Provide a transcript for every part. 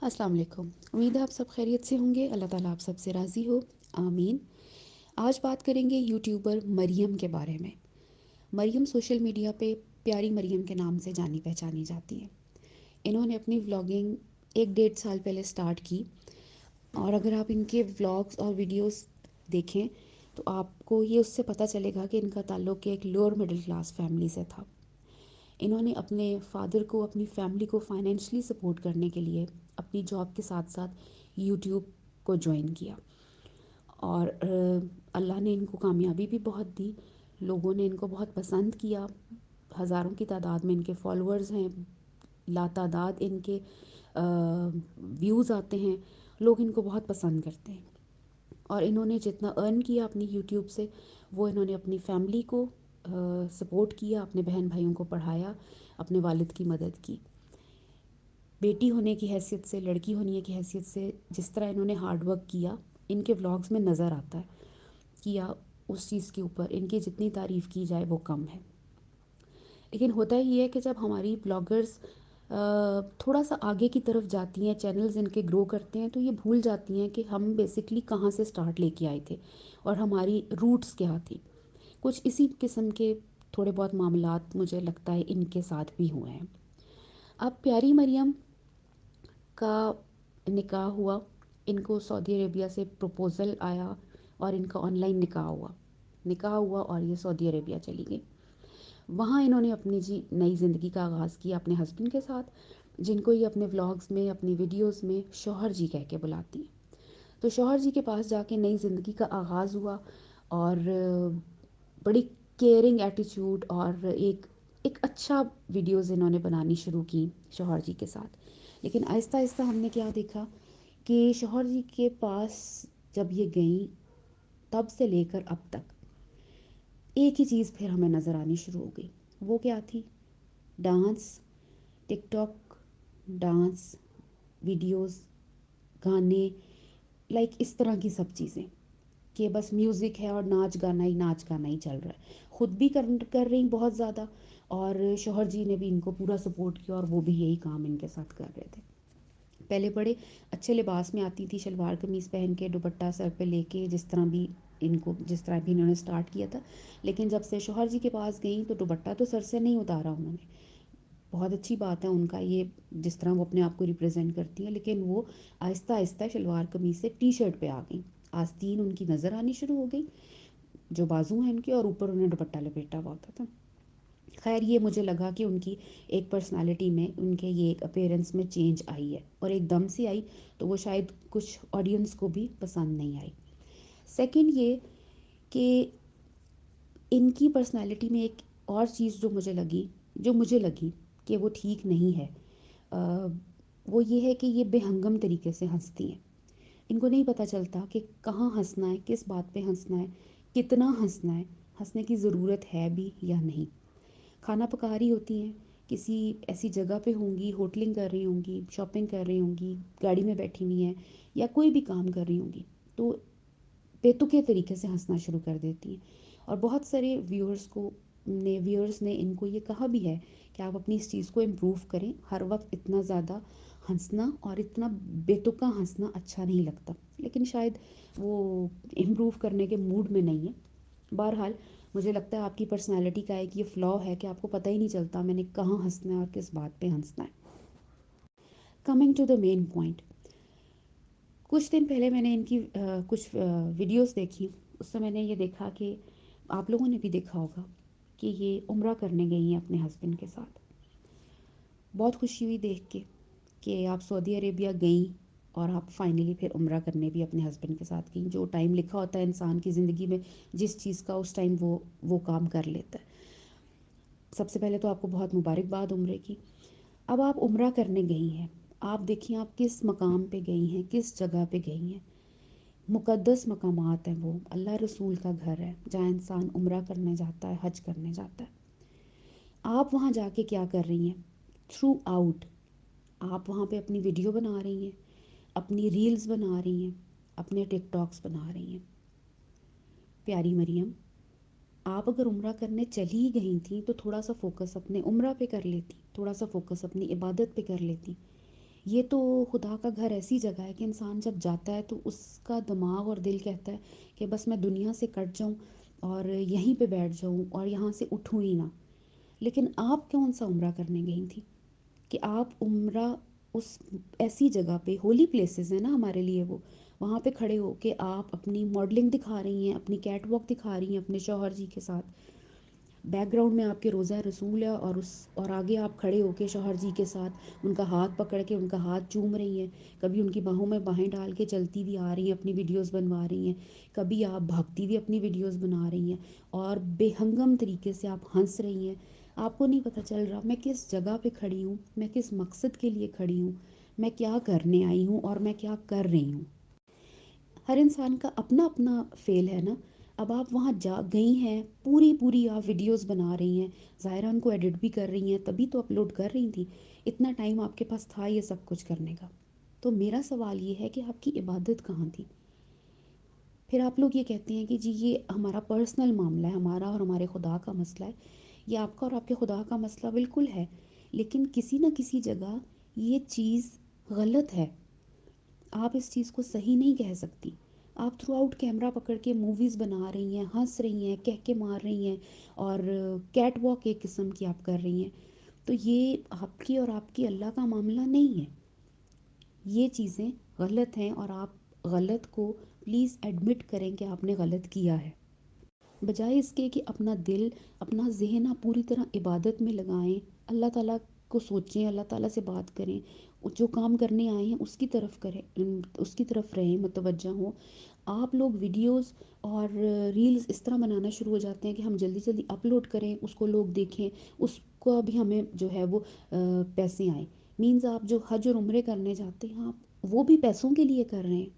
السلام علیکم، امید ہے آپ سب خیریت سے ہوں گے۔ اللہ تعالیٰ آپ سب سے راضی ہو، آمین۔ آج بات کریں گے یوٹیوبر مریم کے بارے میں۔ مریم سوشل میڈیا پہ پیاری مریم کے نام سے جانی پہچانی جاتی ہیں۔ انہوں نے اپنی ولاگنگ 1 ڈیڑھ سال پہلے سٹارٹ کی، اور اگر آپ ان کے ولاگس اور ویڈیوز دیکھیں تو آپ کو یہ اس سے پتہ چلے گا کہ ان کا تعلق ایک لوور مڈل کلاس فیملی سے تھا۔ انہوں نے اپنے فادر کو، اپنی فیملی کو فائنینشلی سپورٹ کرنے کے لیے اپنی جاب کے ساتھ ساتھ یوٹیوب کو جوائن کیا، اور اللہ نے ان کو کامیابی بھی بہت دی۔ لوگوں نے ان کو بہت پسند کیا، ہزاروں کی تعداد میں ان کے فالوورز ہیں، لاتعداد ان کے ویوز آتے ہیں، لوگ ان کو بہت پسند کرتے ہیں۔ اور انہوں نے جتنا ارن کیا اپنی یوٹیوب سے، وہ انہوں نے اپنی فیملی کو سپورٹ کیا، اپنے بہن بھائیوں کو پڑھایا، اپنے والد کی مدد کی۔ بیٹی ہونے کی حیثیت سے، لڑکی ہونے کی حیثیت سے، جس طرح انہوں نے ہارڈ ورک کیا ان کے ولاگز میں نظر آتا ہے، کیا اس چیز کے اوپر ان کی جتنی تعریف کی جائے وہ کم ہے۔ لیکن ہوتا ہی ہے کہ جب ہماری بلاگرز تھوڑا سا آگے کی طرف جاتی ہیں، چینلز ان کے گرو کرتے ہیں، تو یہ بھول جاتی ہیں کہ ہم بیسکلی کہاں سے سٹارٹ لے کے آئے تھے اور ہماری روٹس کیا تھی۔ کچھ اسی قسم کے تھوڑے بہت معاملات مجھے لگتا ہے ان کے ساتھ بھی ہوئے ہیں۔ اب پیاری مریم کا نکاح ہوا، ان کو سعودی عربیہ سے پروپوزل آیا اور ان کا آن لائن نکاح ہوا اور یہ سعودی عربیہ چلی گئی۔ وہاں انہوں نے اپنی نئی زندگی کا آغاز کیا اپنے ہسبینڈ کے ساتھ، جن کو یہ اپنے ولاگز میں، اپنی ویڈیوز میں شوہر جی کہہ کے بلاتی ہیں۔ تو شوہر جی کے پاس جا کے نئی زندگی کا آغاز ہوا، اور بڑی کیئرنگ ایٹیچیوڈ اور ایک اچھا ویڈیوز انہوں نے بنانی شروع کی شوہر جی کے ساتھ۔ لیکن آہستہ آہستہ ہم نے کیا دیکھا کہ شوہر جی کے پاس جب یہ گئیں، تب سے لے کر اب تک ایک ہی چیز پھر ہمیں نظر آنی شروع ہو گئی۔ وہ کیا تھی؟ ڈانس، ٹک ٹاک ڈانس ویڈیوز، گانے، لائک اس طرح کی سب چیزیں، کہ بس میوزک ہے اور ناچ گانا ہی چل رہا ہے۔ خود بھی کر رہی بہت زیادہ، اور شوہر جی نے بھی ان کو پورا سپورٹ کیا، اور وہ بھی یہی کام ان کے ساتھ کر رہے تھے۔ پہلے بڑے اچھے لباس میں آتی تھی، شلوار قمیص پہن کے، دوپٹہ سر پہ لے کے، جس طرح بھی انہوں نے سٹارٹ کیا تھا۔ لیکن جب سے شوہر جی کے پاس گئیں تو دوپٹہ تو سر سے نہیں اتارا انہوں نے۔ بہت اچھی بات ہے ان کا یہ، جس طرح وہ اپنے آپ کو ریپرزینٹ کرتی ہیں، لیکن وہ آہستہ آہستہ شلوار قمیص سے ٹی شرٹ پہ آ گئیں۔ آستین ان کی نظر آنی شروع ہو گئی، جو بازو ہیں ان کے، اور اوپر انہیں دوپٹہ لپیٹا ہوا ہوتا تھا۔ خیر، یہ مجھے لگا کہ ان کی ایک پرسنالٹی میں، ان کے یہ ایک اپیرنس میں چینج آئی ہے، اور ایک دم سے آئی، تو وہ شاید کچھ آڈینس کو بھی پسند نہیں آئی۔ سیکنڈ یہ کہ ان کی پرسنالٹی میں ایک اور چیز جو مجھے لگی کہ وہ ٹھیک نہیں ہے، وہ یہ ہے کہ یہ بے ہنگم طریقے سے ہنستی ہیں۔ ان کو نہیں پتہ چلتا کہ کہاں ہنسنا ہے، کس بات پہ ہنسنا ہے، کتنا ہنسنا ہے، ہنسنے کی ضرورت ہے بھی یا نہیں۔ کھانا پکا رہی ہوتی ہیں، کسی ایسی جگہ پہ ہوں گی، ہوٹلنگ کر رہی ہوں گی، شاپنگ کر رہی ہوں گی، گاڑی میں بیٹھی ہوئی ہیں، یا کوئی بھی کام کر رہی ہوں گی، تو بے تکے طریقے سے ہنسنا شروع کر دیتی ہیں۔ اور بہت سارے ویورز نے ان کو یہ کہا بھی ہے کہ آپ اپنی اس چیز کو امپروو کریں، ہر وقت اتنا زیادہ ہنسنا اور اتنا بے تکا ہنسنا اچھا نہیں لگتا۔ لیکن شاید وہ امپروو کرنے کے موڈ میں نہیں ہے۔ بہرحال مجھے لگتا ہے آپ کی پرسنالٹی کا ایک یہ فلاؤ ہے کہ آپ کو پتہ ہی نہیں چلتا میں نے کہاں ہنسنا ہے اور کس بات پہ ہنسنا ہے۔ Coming to the main point, کچھ دن پہلے میں نے ان کی کچھ ویڈیوز دیکھی، اس سے میں نے یہ دیکھا کہ آپ لوگوں نے بھی دیکھا ہوگا کہ یہ عمرہ کرنے گئی ہیں اپنے ہسبینڈ کے ساتھ۔ بہت خوشی ہوئی دیکھ کے کہ آپ سعودی عربیہ گئیں، اور آپ فائنلی پھر عمرہ کرنے بھی اپنے ہسبینڈ کے ساتھ گئیں۔ جو ٹائم لکھا ہوتا ہے انسان کی زندگی میں، جس چیز کا اس ٹائم وہ کام کر لیتا ہے۔ سب سے پہلے تو آپ کو بہت مبارکباد عمرے کی۔ اب آپ عمرہ کرنے گئی ہیں، آپ دیکھیں آپ کس مقام پہ گئی ہیں، کس جگہ پہ گئی ہیں۔ مقدس مقامات ہیں، وہ اللہ رسول کا گھر ہے جہاں انسان عمرہ کرنے جاتا ہے، حج کرنے جاتا ہے۔ آپ وہاں جا کے کیا کر رہی ہیں؟ تھرو آؤٹ آپ وہاں پہ اپنی ویڈیو بنا رہی ہیں، اپنی ریلز بنا رہی ہیں، اپنے ٹک ٹاکس بنا رہی ہیں۔ پیاری مریم، آپ اگر عمرہ کرنے چلی گئی تھیں تو تھوڑا سا فوکس اپنے عمرہ پہ کر لیتی، تھوڑا سا فوکس اپنی عبادت پہ کر لیتی۔ یہ تو خدا کا گھر ایسی جگہ ہے کہ انسان جب جاتا ہے تو اس کا دماغ اور دل کہتا ہے کہ بس میں دنیا سے کٹ جاؤں اور یہیں پہ بیٹھ جاؤں اور یہاں سے اٹھوں ہی نہ. لیکن آپ کون سا عمرہ کرنے گئی تھی کہ آپ عمرہ اس ایسی جگہ پہ، ہولی پلیسز ہیں نا ہمارے لیے وہ، وہاں پہ کھڑے ہو کے آپ اپنی ماڈلنگ دکھا رہی ہیں، اپنی کیٹ واک دکھا رہی ہیں اپنے شوہر جی کے ساتھ، بیک گراؤنڈ میں آپ کے روضہ رسول ہے اور آگے آپ کھڑے ہو کے شوہر جی کے ساتھ ان کا ہاتھ پکڑ کے ان کا ہاتھ چوم رہی ہیں، کبھی ان کی باہوں میں باہیں ڈال کے چلتی ہوئی آ رہی ہیں، اپنی ویڈیوز بنوا رہی ہیں، کبھی آپ بھاگتی ہوئی اپنی ویڈیوز بنا رہی ہیں اور بے ہنگم طریقے سے آپ ہنس رہی ہیں. آپ کو نہیں پتہ چل رہا میں کس جگہ پہ کھڑی ہوں، میں کس مقصد کے لیے کھڑی ہوں، میں کیا کرنے آئی ہوں اور میں کیا کر رہی ہوں. ہر انسان کا اپنا اپنا فیل ہے نا. اب آپ وہاں جا گئی ہیں، پوری پوری آپ ویڈیوز بنا رہی ہیں، ظاہرہ ان کو ایڈٹ بھی کر رہی ہیں، تبھی تو اپلوڈ کر رہی تھیں. اتنا ٹائم آپ کے پاس تھا یہ سب کچھ کرنے کا. تو میرا سوال یہ ہے کہ آپ کی عبادت کہاں تھی؟ پھر آپ لوگ یہ کہتے ہیں کہ جی یہ ہمارا پرسنل معاملہ ہے، ہمارا اور ہمارے خدا کا مسئلہ ہے. یہ آپ کا اور آپ کے خدا کا مسئلہ بالکل ہے، لیکن کسی نہ کسی جگہ یہ چیز غلط ہے. آپ اس چیز کو صحیح نہیں کہہ سکتی. آپ تھرو آؤٹ کیمرہ پکڑ کے موویز بنا رہی ہیں، ہنس رہی ہیں، کہہ کے مار رہی ہیں اور کیٹ واک ایک قسم کی آپ کر رہی ہیں. تو یہ آپ کی اور آپ کی اللہ کا معاملہ نہیں ہے. یہ چیزیں غلط ہیں اور آپ غلط کو پلیز ایڈمٹ کریں کہ آپ نے غلط کیا ہے. بجائے اس کے کہ اپنا دل، اپنا ذہن آپ پوری طرح عبادت میں لگائیں، اللہ تعالیٰ کو سوچیں، اللہ تعالیٰ سے بات کریں، جو کام کرنے آئے ہیں اس کی طرف کریں، اس کی طرف رہیں، متوجہ ہوں. آپ لوگ ویڈیوز اور ریلز اس طرح بنانا شروع ہو جاتے ہیں کہ ہم جلدی جلدی اپلوڈ کریں، اس کو لوگ دیکھیں، اس کو بھی ہمیں جو ہے وہ پیسے آئیں. مینز آپ جو حج اور عمرے کرنے جاتے ہیں آپ وہ بھی پیسوں کے لیے کر رہے ہیں.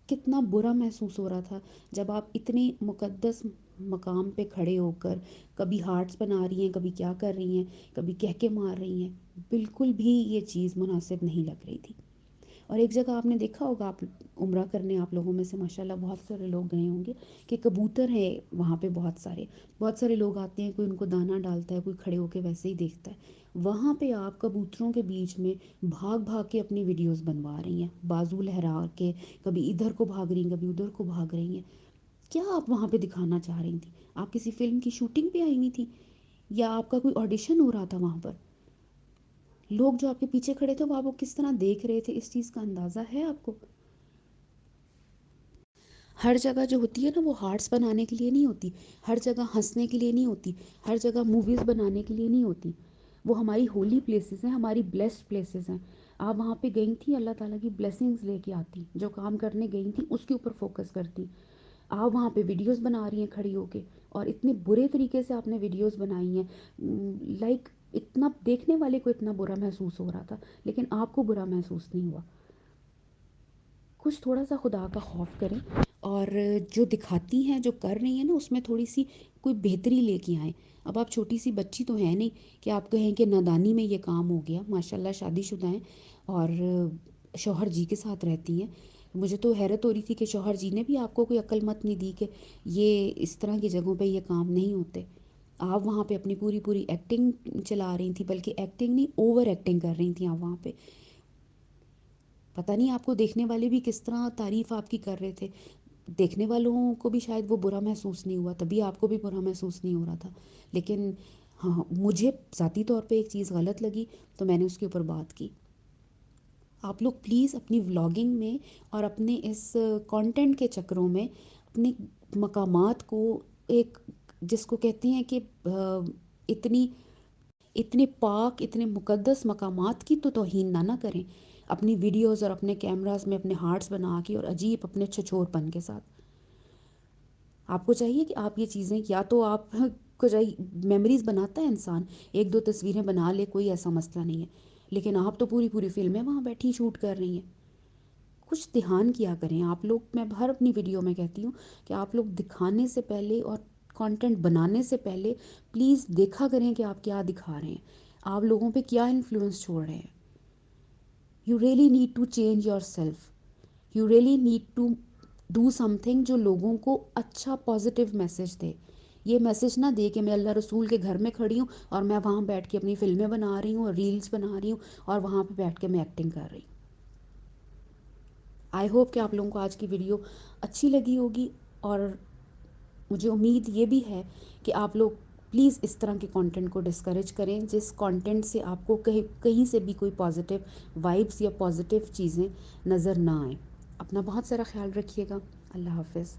کتنا برا محسوس ہو رہا تھا جب آپ اتنی مقدس مقام پہ کھڑے ہو کر کبھی ہارٹس بنا رہی ہیں، کبھی کیا کر رہی ہیں، کبھی کہہ کے مار رہی ہیں. بالکل بھی یہ چیز مناسب نہیں لگ رہی تھی. اور ایک جگہ آپ نے دیکھا ہوگا، آپ عمرہ کرنے آپ لوگوں میں سے ماشاءاللہ بہت سارے لوگ گئے ہوں گے کہ کبوتر ہیں وہاں پہ بہت سارے لوگ آتے ہیں، کوئی ان کو دانہ ڈالتا ہے، کوئی کھڑے ہو کے ویسے ہی دیکھتا ہے. وہاں پہ آپ کبوتروں کے بیچ میں بھاگ بھاگ کے اپنی ویڈیوز بنوا رہی ہیں، بازو لہرا کے، کبھی ادھر کو بھاگ رہی ہیں، کبھی ادھر کو بھاگ رہی ہیں. کیا آپ وہاں پہ دکھانا چاہ رہی تھیں؟ آپ کسی فلم کی شوٹنگ پہ آئی ہوئی تھی یا آپ کا کوئی آڈیشن ہو رہا تھا وہاں پر؟ لوگ جو آپ کے پیچھے کھڑے تھے وہ آپ کو کس طرح دیکھ رہے تھے، اس چیز کا اندازہ ہے آپ کو؟ ہر جگہ جو ہوتی ہے نا وہ ہارٹس بنانے کے لیے نہیں ہوتی، ہر جگہ ہنسنے کے لیے نہیں ہوتی، ہر جگہ موویز بنانے کے لیے نہیں ہوتی. وہ ہماری ہولی پلیسز ہیں، ہماری بلیسڈ پلیسز ہیں. آپ وہاں پہ گئی تھیں اللہ تعالیٰ کی بلیسنگز لے کے آتی، جو کام کرنے گئی تھیں اس کے اوپر فوکس کرتی. آپ وہاں پہ ویڈیوز بنا رہی ہیں کھڑی ہو کے، اور اتنے برے طریقے سے آپ نے ویڈیوز بنائی ہیں. لائک اتنا دیکھنے والے کو اتنا برا محسوس ہو رہا تھا لیکن آپ کو برا محسوس نہیں ہوا. کچھ تھوڑا سا خدا کا خوف کریں اور جو دکھاتی ہیں، جو کر رہی ہیں نا، اس میں تھوڑی سی کوئی بہتری لے کے آئیں. اب آپ چھوٹی سی بچی تو ہیں نہیں کہ آپ کہیں کہ نادانی میں یہ کام ہو گیا. ماشاءاللہ شادی شدہ ہیں اور شوہر جی کے ساتھ رہتی ہیں. مجھے تو حیرت ہو رہی تھی کہ شوہر جی نے بھی آپ کو کوئی عقل مت نہیں دی کہ یہ اس طرح کی جگہوں پہ یہ کام نہیں ہوتے. آپ وہاں پہ اپنی پوری پوری ایکٹنگ چلا رہی تھیں، بلکہ ایکٹنگ نہیں اوور ایکٹنگ کر رہی تھیں آپ وہاں پہ. پتہ نہیں آپ کو دیکھنے والے بھی کس طرح تعریف آپ کی کر رہے تھے. دیکھنے والوں کو بھی شاید وہ برا محسوس نہیں ہوا، تبھی آپ کو بھی برا محسوس نہیں ہو رہا تھا. لیکن ہاں، مجھے ذاتی طور پہ ایک چیز غلط لگی تو میں نے اس کے اوپر بات کی. آپ لوگ پلیز اپنی ولاگنگ میں اور اپنے اس کانٹینٹ کے چکروں میں اپنے مقامات کو، ایک جس کو کہتے ہیں کہ اتنی اتنے پاک، اتنے مقدس مقامات کی تو توہین نہ کریں اپنی ویڈیوز اور اپنے کیمراز میں اپنے ہارٹس بنا کے اور عجیب اپنے چھچور پن کے ساتھ. آپ کو چاہیے کہ آپ یہ چیزیں، یا تو آپ کو چاہیے، میموریز بناتا ہے انسان، ایک دو تصویریں بنا لے، کوئی ایسا مسئلہ نہیں ہے، لیکن آپ تو پوری پوری فلمیں وہاں بیٹھی شوٹ کر رہی ہیں. کچھ دھیان کیا کریں آپ لوگ. میں ہر اپنی ویڈیو میں کہتی ہوں کہ آپ لوگ دکھانے سے پہلے اور کانٹینٹ بنانے سے پہلے پلیز دیکھا کریں کہ آپ کیا دکھا رہے ہیں، آپ لوگوں پہ کیا انفلوئنس چھوڑ رہے ہیں. You really need to change yourself. You really need to do something جو لوگوں کو اچھا پازیٹیو میسیج دے. یہ میسج نہ دے کہ میں اللہ رسول کے گھر میں کھڑی ہوں اور میں وہاں بیٹھ کے اپنی فلمیں بنا رہی ہوں اور ریلز بنا رہی ہوں اور وہاں پہ بیٹھ کے میں ایکٹنگ کر رہی ہوں۔ آئی ہوپ کہ آپ لوگوں کو آج کی ویڈیو اچھی لگی ہوگی، اور مجھے امید یہ بھی ہے کہ آپ لوگ پلیز اس طرح کے کانٹینٹ کو ڈسکریج کریں جس کانٹینٹ سے آپ کو کہیں سے بھی کوئی پازیٹیو وائبس یا پازیٹیو چیزیں نظر نہ آئیں۔ اپنا بہت سارا خیال رکھیے گا۔ اللہ حافظ۔